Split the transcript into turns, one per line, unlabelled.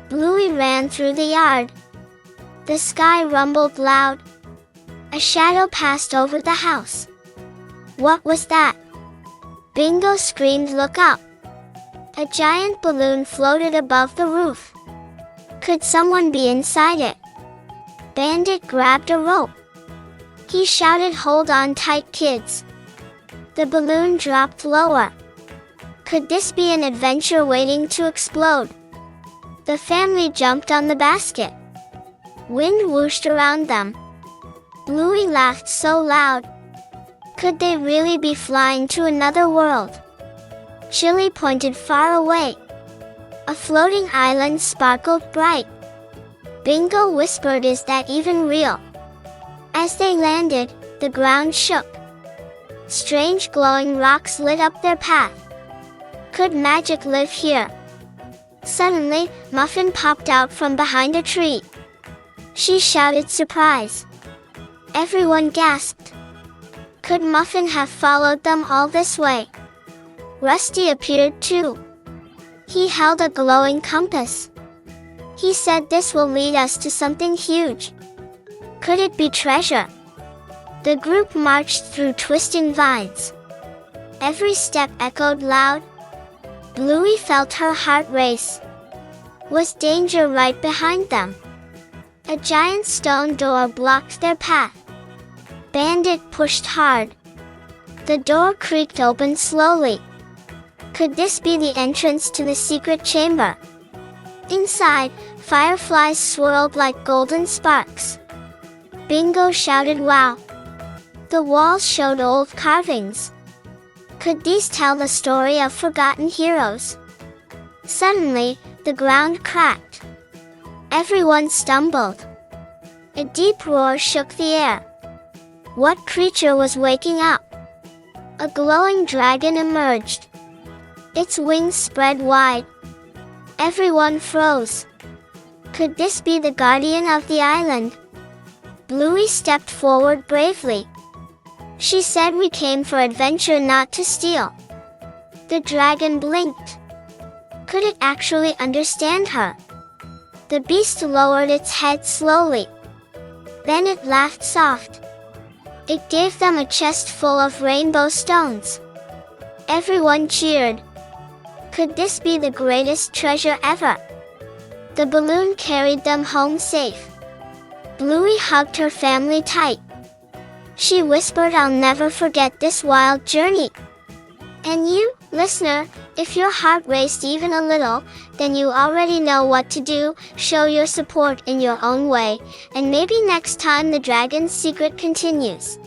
Bluey ran through the yard. The sky rumbled loud. A shadow passed over the house. What was that? Bingo screamed, "Look up!" A giant balloon floated above the roof. Could someone be inside it? Bandit grabbed a rope. He shouted, "Hold on tight, kids." The balloon dropped lower. Could this be an adventure waiting to explode? The family jumped on the basket. Wind whooshed around them. Bluey laughed so loud. Could they really be flying to another world? Chili pointed far away. A floating island sparkled bright. Bingo whispered, "Is that even real?" As they landed, the ground shook. Strange glowing rocks lit up their path. Could magic live here? Suddenly, Muffin popped out from behind a tree. She shouted, "Surprise!" Everyone gasped. Could Muffin have followed them all this way? Rusty appeared too. He held a glowing compass. He said, "This will lead us to something huge." Could it be treasure? The group marched through twisting vines. Every step echoed loud. Bluey felt her heart race. Was danger right behind them? A giant stone door blocked their path. Bandit pushed hard. The door creaked open slowly. Could this be the entrance to the secret chamber? Inside, fireflies swirled like golden sparks. Bingo shouted, "Wow!" The walls showed old carvings. Could these tell the story of forgotten heroes? Suddenly, the ground cracked. Everyone stumbled. A deep roar shook the air. What creature was waking up? A glowing dragon emerged. Its wings spread wide. Everyone froze. Could this be the guardian of the island? Bluey stepped forward bravely. She said, "We came for adventure, not to steal." The dragon blinked. Could it actually understand her? The beast lowered its head slowly. Then it laughed soft. It gave them a chest full of rainbow stones. Everyone cheered. Could this be the greatest treasure ever? The balloon carried them home safe. Bluey hugged her family tight. She whispered, "I'll never forget this wild journey." And you, listener, if your heart raced even a little, then you already know what to do. Show your support in your own way, and maybe next time the dragon's secret continues.